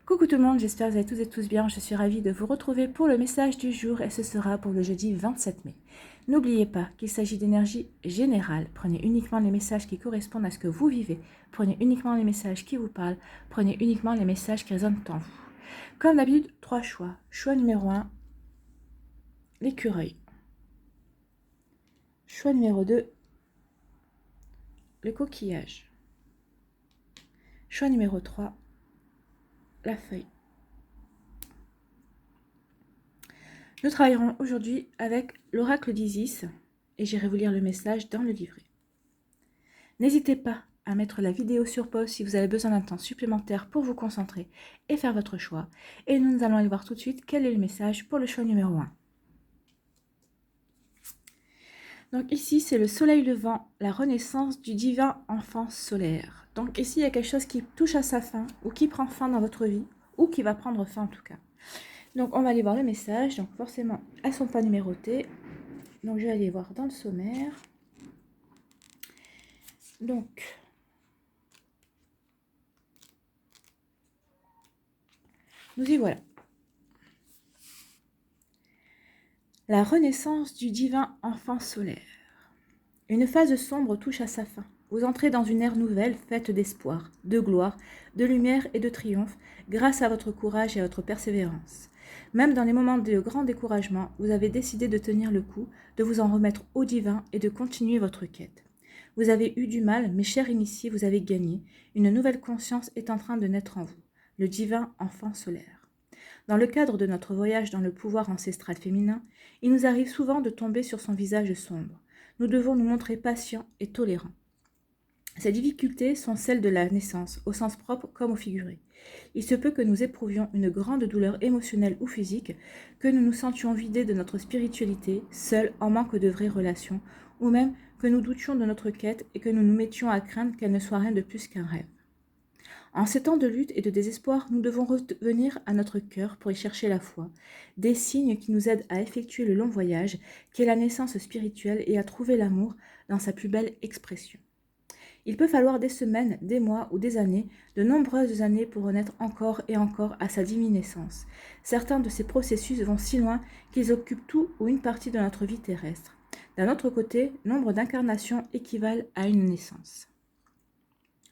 Coucou tout le monde, j'espère que vous allez tous et tous bien. Je suis ravie de vous retrouver pour le message du jour et ce sera pour le jeudi 27 mai. N'oubliez pas qu'il s'agit d'énergie générale. Prenez uniquement les messages qui correspondent à ce que vous vivez. Prenez uniquement les messages qui vous parlent. Prenez uniquement les messages qui résonnent en vous. Comme d'habitude, 3 choix. Choix numéro 1, l'écureuil. Choix numéro 2, le coquillage. Choix numéro 3, la feuille. Nous travaillerons aujourd'hui avec l'oracle d'Isis et j'irai vous lire le message dans le livret. N'hésitez pas à mettre la vidéo sur pause si vous avez besoin d'un temps supplémentaire pour vous concentrer et faire votre choix. Et nous allons aller voir tout de suite quel est le message pour le choix numéro 1. Donc ici, c'est le soleil levant, la renaissance du divin enfant solaire. Donc ici, il y a quelque chose qui touche à sa fin ou qui prend fin dans votre vie ou qui va prendre fin en tout cas. Donc, on va aller voir le message. Donc, forcément, elles ne sont pas numérotées. Donc, je vais aller voir dans le sommaire. Donc, nous y voilà. La renaissance du divin enfant solaire. Une phase sombre touche à sa fin. Vous entrez dans une ère nouvelle faite d'espoir, de gloire, de lumière et de triomphe grâce à votre courage et à votre persévérance. Même dans les moments de grand découragement, vous avez décidé de tenir le coup, de vous en remettre au divin et de continuer votre quête. Vous avez eu du mal, mais chers initiés, vous avez gagné. Une nouvelle conscience est en train de naître en vous, le divin enfant solaire. Dans le cadre de notre voyage dans le pouvoir ancestral féminin, il nous arrive souvent de tomber sur son visage sombre. Nous devons nous montrer patients et tolérants. Ces difficultés sont celles de la naissance, au sens propre comme au figuré. Il se peut que nous éprouvions une grande douleur émotionnelle ou physique, que nous nous sentions vidés de notre spiritualité, seuls, en manque de vraies relations, ou même que nous doutions de notre quête et que nous nous mettions à craindre qu'elle ne soit rien de plus qu'un rêve. En ces temps de lutte et de désespoir, nous devons revenir à notre cœur pour y chercher la foi, des signes qui nous aident à effectuer le long voyage, qui est la naissance spirituelle, et à trouver l'amour dans sa plus belle expression. Il peut falloir des semaines, des mois ou des années, de nombreuses années pour renaître encore et encore à sa divine naissance. Certains de ces processus vont si loin qu'ils occupent tout ou une partie de notre vie terrestre. D'un autre côté, nombre d'incarnations équivalent à une naissance.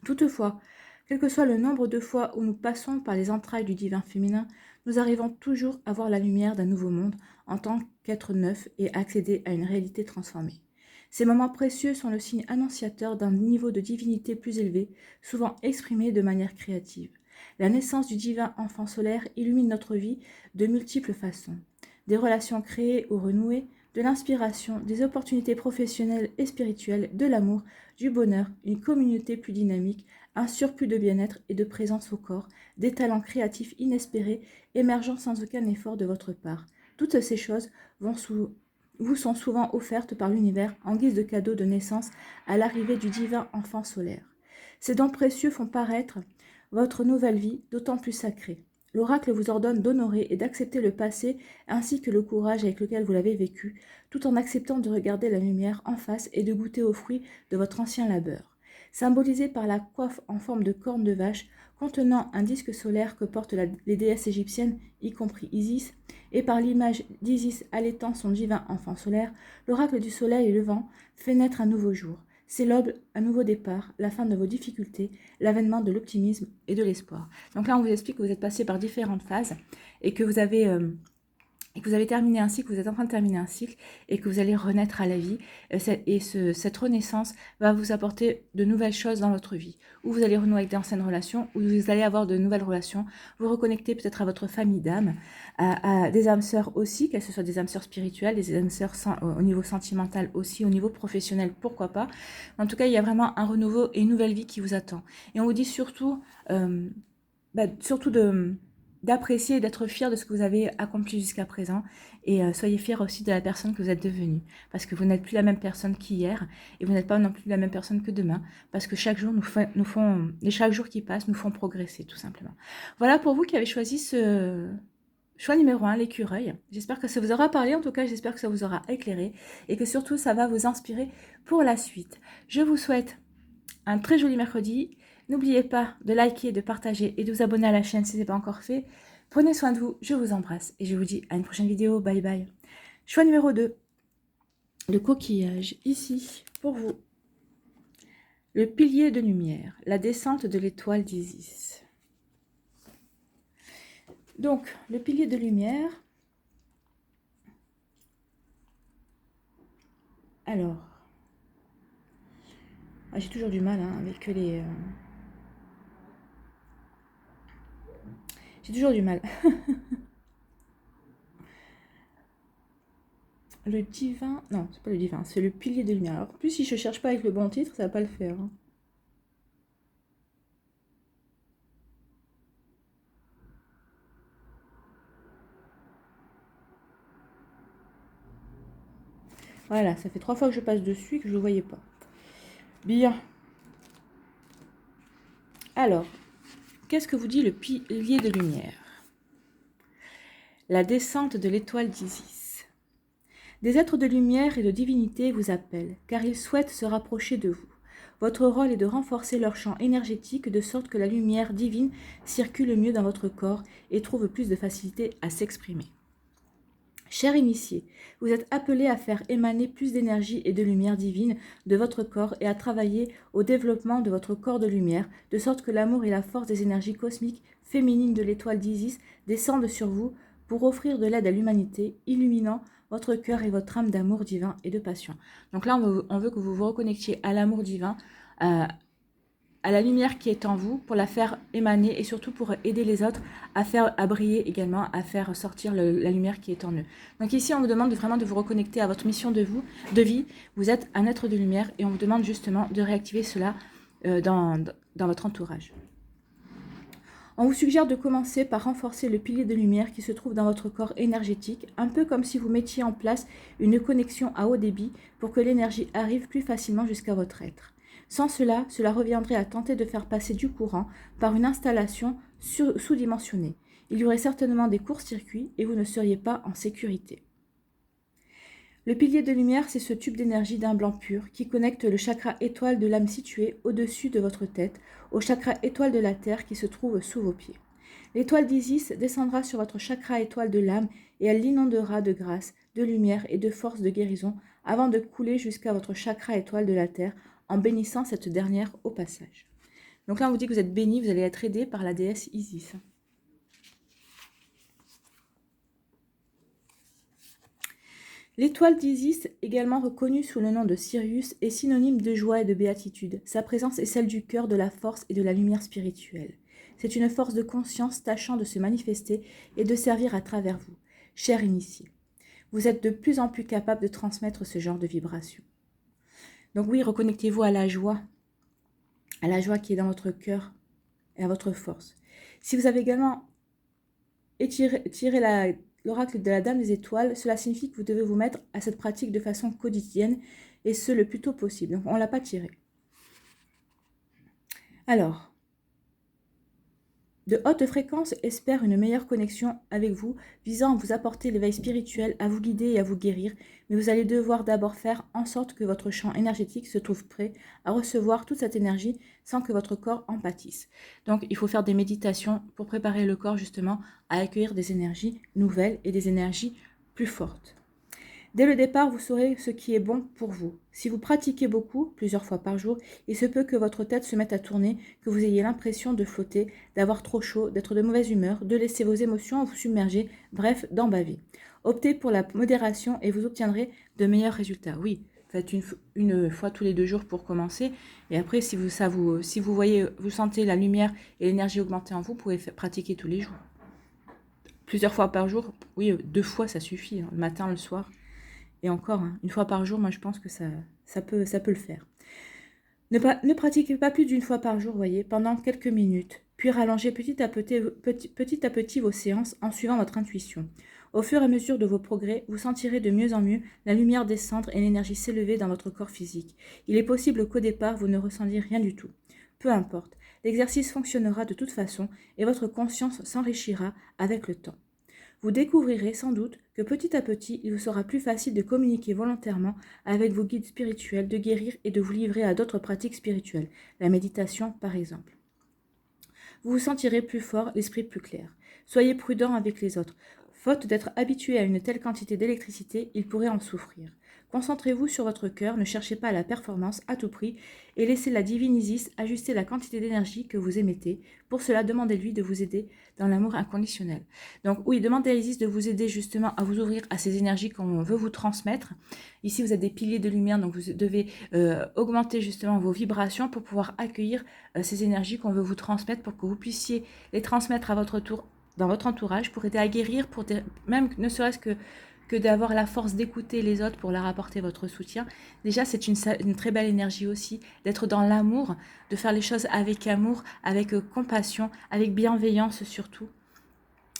Toutefois, quel que soit le nombre de fois où nous passons par les entrailles du divin féminin, nous arrivons toujours à voir la lumière d'un nouveau monde en tant qu'être neuf et accéder à une réalité transformée. Ces moments précieux sont le signe annonciateur d'un niveau de divinité plus élevé, souvent exprimé de manière créative. La naissance du divin enfant solaire illumine notre vie de multiples façons. Des relations créées ou renouées, de l'inspiration, des opportunités professionnelles et spirituelles, de l'amour, du bonheur, une communauté plus dynamique, un surplus de bien-être et de présence au corps, des talents créatifs inespérés émergeant sans aucun effort de votre part. Toutes ces choses vous sont souvent offertes par l'univers en guise de cadeau de naissance à l'arrivée du divin enfant solaire. Ces dons précieux font paraître votre nouvelle vie d'autant plus sacrée. L'oracle vous ordonne d'honorer et d'accepter le passé ainsi que le courage avec lequel vous l'avez vécu, tout en acceptant de regarder la lumière en face et de goûter aux fruits de votre ancien labeur. Symbolisé par la coiffe en forme de corne de vache contenant un disque solaire que portent les déesses égyptiennes, y compris Isis, et par l'image d'Isis allaitant son divin enfant solaire, l'oracle du soleil levant fait naître un nouveau jour. C'est l'aube, un nouveau départ, la fin de vos difficultés, l'avènement de l'optimisme et de l'espoir. Donc là, on vous explique que vous êtes passé par différentes phases et que vous avez terminé un cycle, vous êtes en train de terminer un cycle et que vous allez renaître à la vie. Et cette renaissance va vous apporter de nouvelles choses dans votre vie. Ou vous allez renouer avec d'anciennes relations, ou vous allez avoir de nouvelles relations, vous reconnecter peut-être à votre famille d'âme, à des âmes sœurs aussi, qu'elles soient des âmes sœurs spirituelles, des âmes sœurs au niveau sentimental aussi, au niveau professionnel, pourquoi pas. En tout cas, il y a vraiment un renouveau et une nouvelle vie qui vous attend. Et on vous dit surtout, d'apprécier et d'être fier de ce que vous avez accompli jusqu'à présent et soyez fiers aussi de la personne que vous êtes devenue parce que vous n'êtes plus la même personne qu'hier et vous n'êtes pas non plus la même personne que demain parce que chaque jour chaque jour qui passe nous font progresser tout simplement. Voilà pour vous qui avez choisi ce choix numéro 1, l'écureuil. J'espère que ça vous aura parlé, en tout cas j'espère que ça vous aura éclairé et que surtout ça va vous inspirer pour la suite. Je vous souhaite un très joli mercredi. N'oubliez pas de liker, de partager et de vous abonner à la chaîne si ce n'est pas encore fait. Prenez soin de vous, je vous embrasse et je vous dis à une prochaine vidéo. Bye bye. Choix numéro 2. Le coquillage, ici, pour vous. Le pilier de lumière, la descente de l'étoile d'Isis. Donc, le pilier de lumière. Alors, j'ai toujours du mal avec les... J'ai toujours du mal. Le divin... Non, c'est pas le divin, c'est le pilier de lumière. Alors, en plus, si je cherche pas avec le bon titre, ça va pas le faire. Voilà, ça fait 3 fois que je passe dessus et que je ne le voyais pas. Bien. Alors, qu'est-ce que vous dit le pilier de lumière? La descente de l'étoile d'Isis. Des êtres de lumière et de divinité vous appellent, car ils souhaitent se rapprocher de vous. Votre rôle est de renforcer leur champ énergétique de sorte que la lumière divine circule mieux dans votre corps et trouve plus de facilité à s'exprimer. Chers initiés, vous êtes appelés à faire émaner plus d'énergie et de lumière divine de votre corps et à travailler au développement de votre corps de lumière, de sorte que l'amour et la force des énergies cosmiques féminines de l'étoile d'Isis descendent sur vous pour offrir de l'aide à l'humanité, illuminant votre cœur et votre âme d'amour divin et de passion. Donc là, on veut que vous vous reconnectiez à l'amour divin, à la lumière qui est en vous, pour la faire émaner et surtout pour aider les autres à briller également, à faire sortir la lumière qui est en eux. Donc ici, on vous demande vraiment de vous reconnecter à votre mission de vie. Vous êtes un être de lumière et on vous demande justement de réactiver cela dans votre entourage. On vous suggère de commencer par renforcer le pilier de lumière qui se trouve dans votre corps énergétique, un peu comme si vous mettiez en place une connexion à haut débit pour que l'énergie arrive plus facilement jusqu'à votre être. Sans cela, cela reviendrait à tenter de faire passer du courant par une installation sous-dimensionnée. Il y aurait certainement des courts-circuits et vous ne seriez pas en sécurité. Le pilier de lumière, c'est ce tube d'énergie d'un blanc pur qui connecte le chakra étoile de l'âme situé au-dessus de votre tête au chakra étoile de la terre qui se trouve sous vos pieds. L'étoile d'Isis descendra sur votre chakra étoile de l'âme et elle l'inondera de grâce, de lumière et de force de guérison avant de couler jusqu'à votre chakra étoile de la terre en bénissant cette dernière au passage. Donc là, on vous dit que vous êtes bénis, vous allez être aidés par la déesse Isis. L'étoile d'Isis, également reconnue sous le nom de Sirius, est synonyme de joie et de béatitude. Sa présence est celle du cœur, de la force et de la lumière spirituelle. C'est une force de conscience tâchant de se manifester et de servir à travers vous. Chers initiés, vous êtes de plus en plus capables de transmettre ce genre de vibration. Donc oui, reconnectez-vous à la joie qui est dans votre cœur et à votre force. Si vous avez également tiré l'oracle de la Dame des Étoiles, cela signifie que vous devez vous mettre à cette pratique de façon quotidienne et ce le plus tôt possible. Donc on ne l'a pas tiré. Alors, de haute fréquence espère une meilleure connexion avec vous, visant à vous apporter l'éveil spirituel, à vous guider et à vous guérir, mais vous allez devoir d'abord faire en sorte que votre champ énergétique se trouve prêt à recevoir toute cette énergie sans que votre corps en pâtisse. Donc il faut faire des méditations pour préparer le corps justement à accueillir des énergies nouvelles et des énergies plus fortes. Dès le départ, vous saurez ce qui est bon pour vous. Si vous pratiquez beaucoup, plusieurs fois par jour, il se peut que votre tête se mette à tourner, que vous ayez l'impression de flotter, d'avoir trop chaud, d'être de mauvaise humeur, de laisser vos émotions vous submerger, bref, d'en baver. Optez pour la modération et vous obtiendrez de meilleurs résultats. Oui, faites une fois tous les 2 jours pour commencer. Et après, si vous sentez la lumière et l'énergie augmenter en vous, vous pouvez pratiquer tous les jours. Plusieurs fois par jour, oui, 2 fois ça suffit, le matin, le soir. Et encore, une fois par jour, moi je pense que ça peut le faire. Ne pratiquez pas plus d'une fois par jour, voyez, pendant quelques minutes, puis rallongez petit à petit vos séances en suivant votre intuition. Au fur et à mesure de vos progrès, vous sentirez de mieux en mieux la lumière descendre et l'énergie s'élever dans votre corps physique. Il est possible qu'au départ, vous ne ressentiez rien du tout. Peu importe, l'exercice fonctionnera de toute façon et votre conscience s'enrichira avec le temps. Vous découvrirez sans doute que petit à petit, il vous sera plus facile de communiquer volontairement avec vos guides spirituels, de guérir et de vous livrer à d'autres pratiques spirituelles, la méditation par exemple. vous vous sentirez plus fort, l'esprit plus clair. Soyez prudent avec les autres. Faute d'être habitué à une telle quantité d'électricité, il pourrait en souffrir. Concentrez-vous sur votre cœur, ne cherchez pas la performance à tout prix et laissez la divine Isis ajuster la quantité d'énergie que vous émettez. Pour cela, demandez-lui de vous aider dans l'amour inconditionnel. Donc oui, demandez à Isis de vous aider justement à vous ouvrir à ces énergies qu'on veut vous transmettre. Ici, vous êtes des piliers de lumière, donc vous devez augmenter justement vos vibrations pour pouvoir accueillir ces énergies qu'on veut vous transmettre pour que vous puissiez les transmettre à votre tour dans votre entourage pour aider à guérir, même ne serait-ce que d'avoir la force d'écouter les autres pour leur apporter votre soutien. Déjà, c'est une très belle énergie aussi, d'être dans l'amour, de faire les choses avec amour, avec compassion, avec bienveillance surtout.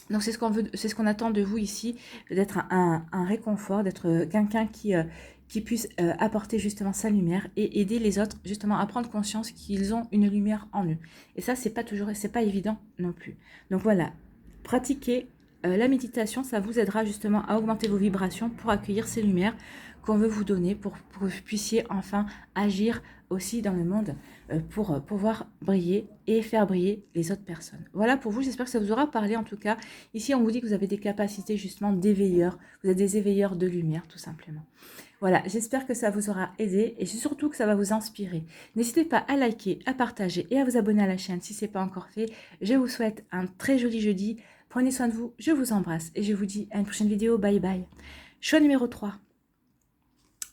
Donc c'est ce qu'on veut, c'est ce qu'on attend de vous ici, d'être un réconfort, d'être quelqu'un qui puisse apporter justement sa lumière et aider les autres justement à prendre conscience qu'ils ont une lumière en eux. Et ça, c'est pas évident non plus. Donc voilà, pratiquez la méditation, ça vous aidera justement à augmenter vos vibrations pour accueillir ces lumières qu'on veut vous donner, pour que vous puissiez enfin agir aussi dans le monde pour pouvoir briller et faire briller les autres personnes. Voilà pour vous, j'espère que ça vous aura parlé en tout cas. Ici, on vous dit que vous avez des capacités justement d'éveilleurs, vous êtes des éveilleurs de lumière tout simplement. Voilà, j'espère que ça vous aura aidé et surtout que ça va vous inspirer. N'hésitez pas à liker, à partager et à vous abonner à la chaîne si ce n'est pas encore fait. Je vous souhaite un très joli jeudi. Prenez soin de vous, je vous embrasse et je vous dis à une prochaine vidéo. Bye bye. Choix numéro 3.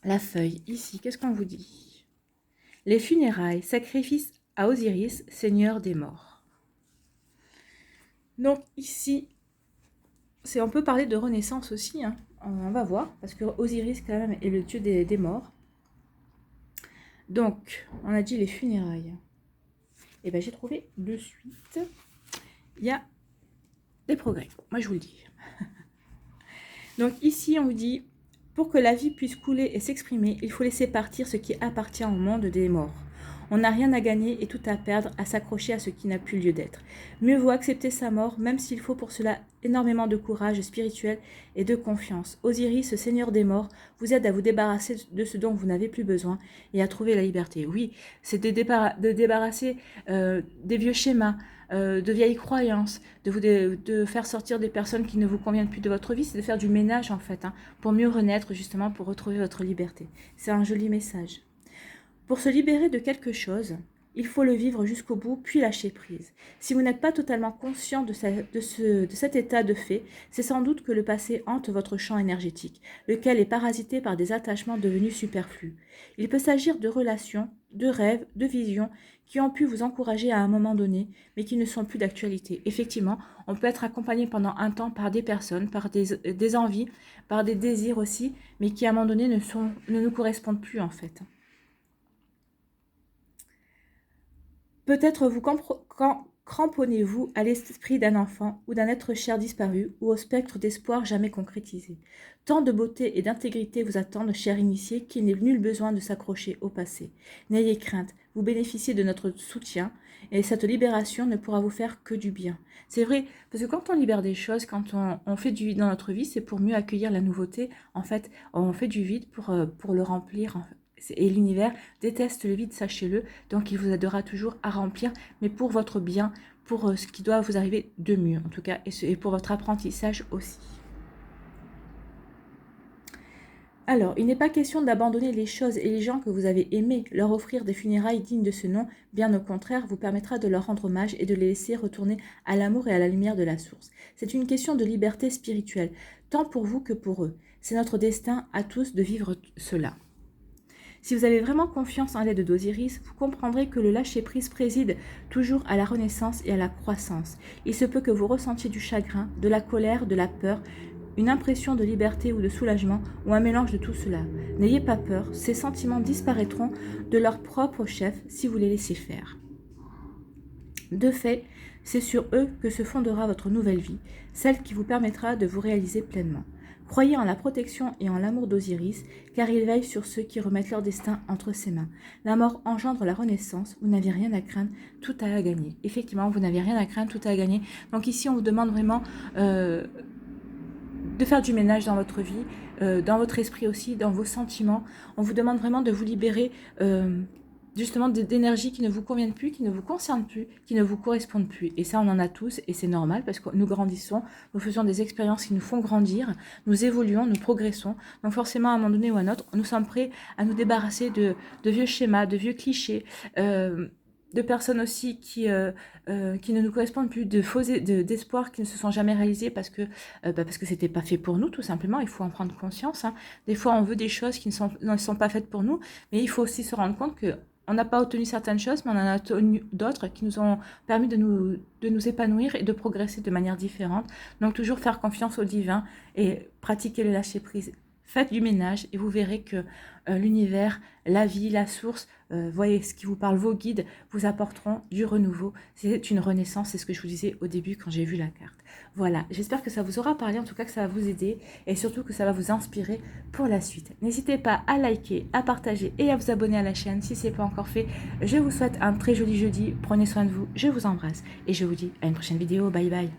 La feuille. Ici, qu'est-ce qu'on vous dit? Les funérailles, sacrifice à Osiris, seigneur des morts. Donc ici, on peut parler de renaissance aussi, hein. On va voir, parce que Osiris quand même est le dieu des morts. Donc, on a dit les funérailles. Et bien j'ai trouvé de suite, il y a des progrès, moi je vous le dis. Donc ici on vous dit, pour que la vie puisse couler et s'exprimer, il faut laisser partir ce qui appartient au monde des morts. On n'a rien à gagner et tout à perdre à s'accrocher à ce qui n'a plus lieu d'être. Mieux vaut accepter sa mort, même s'il faut pour cela énormément de courage spirituel et de confiance. Osiris, seigneur des morts, vous aide à vous débarrasser de ce dont vous n'avez plus besoin et à trouver la liberté. Oui, c'est de débarrasser des vieux schémas, de vieilles croyances, de faire sortir des personnes qui ne vous conviennent plus de votre vie, c'est de faire du ménage en fait, hein, pour mieux renaître justement, pour retrouver votre liberté. C'est un joli message. Pour se libérer de quelque chose, il faut le vivre jusqu'au bout, puis lâcher prise. Si vous n'êtes pas totalement conscient de cet état de fait, c'est sans doute que le passé hante votre champ énergétique, lequel est parasité par des attachements devenus superflus. Il peut s'agir de relations, de rêves, de visions qui ont pu vous encourager à un moment donné, mais qui ne sont plus d'actualité. Effectivement, on peut être accompagné pendant un temps par des personnes, par des envies, par des désirs aussi, mais qui à un moment donné ne nous correspondent plus en fait. Peut-être vous cramponnez-vous à l'esprit d'un enfant ou d'un être cher disparu ou au spectre d'espoir jamais concrétisé. Tant de beauté et d'intégrité vous attendent, chers initiés, qu'il n'est nul besoin de s'accrocher au passé. N'ayez crainte, vous bénéficiez de notre soutien et cette libération ne pourra vous faire que du bien. C'est vrai, parce que quand on libère des choses, quand on fait du vide dans notre vie, c'est pour mieux accueillir la nouveauté. En fait, on fait du vide pour le remplir, en fait. Et l'univers déteste le vide, sachez-le, donc il vous aidera toujours à remplir, mais pour votre bien, pour ce qui doit vous arriver de mieux, en tout cas, et pour votre apprentissage aussi. Alors, il n'est pas question d'abandonner les choses et les gens que vous avez aimés. Leur offrir des funérailles dignes de ce nom, bien au contraire, vous permettra de leur rendre hommage et de les laisser retourner à l'amour et à la lumière de la source. C'est une question de liberté spirituelle, tant pour vous que pour eux. C'est notre destin à tous de vivre cela. Si vous avez vraiment confiance en l'aide d'Osiris, vous comprendrez que le lâcher-prise préside toujours à la renaissance et à la croissance. Il se peut que vous ressentiez du chagrin, de la colère, de la peur, une impression de liberté ou de soulagement, ou un mélange de tout cela. N'ayez pas peur, ces sentiments disparaîtront de leur propre chef si vous les laissez faire. De fait, c'est sur eux que se fondera votre nouvelle vie, celle qui vous permettra de vous réaliser pleinement. Croyez en la protection et en l'amour d'Osiris, car il veille sur ceux qui remettent leur destin entre ses mains. La mort engendre la renaissance, vous n'avez rien à craindre, tout à gagner. Effectivement, vous n'avez rien à craindre, tout à gagner. Donc ici, on vous demande vraiment de faire du ménage dans votre vie, dans votre esprit aussi, dans vos sentiments. On vous demande vraiment de vous libérer justement d'énergie qui ne vous conviennent plus, qui ne vous concernent plus, qui ne vous correspondent plus. Et ça, on en a tous et c'est normal parce que nous grandissons, nous faisons des expériences qui nous font grandir, nous évoluons, nous progressons. Donc forcément, à un moment donné ou à un autre, nous sommes prêts à nous débarrasser de vieux schémas, de vieux clichés, de personnes aussi qui ne nous correspondent plus, d'espoirs qui ne se sont jamais réalisés parce que c'était pas fait pour nous, tout simplement. Il faut en prendre conscience. Hein. Des fois, on veut des choses qui ne sont pas faites pour nous, mais il faut aussi se rendre compte que on n'a pas obtenu certaines choses, mais on en a obtenu d'autres qui nous ont permis de nous épanouir et de progresser de manière différente. Donc toujours faire confiance au divin et pratiquer le lâcher-prise. Faites du ménage et vous verrez que l'univers, la vie, la source, voyez ce qui vous parle, vos guides vous apporteront du renouveau. C'est une renaissance, c'est ce que je vous disais au début quand j'ai vu la carte. Voilà, j'espère que ça vous aura parlé, en tout cas que ça va vous aider et surtout que ça va vous inspirer pour la suite. N'hésitez pas à liker, à partager et à vous abonner à la chaîne si ce n'est pas encore fait. Je vous souhaite un très joli jeudi, prenez soin de vous, je vous embrasse et je vous dis à une prochaine vidéo, bye bye.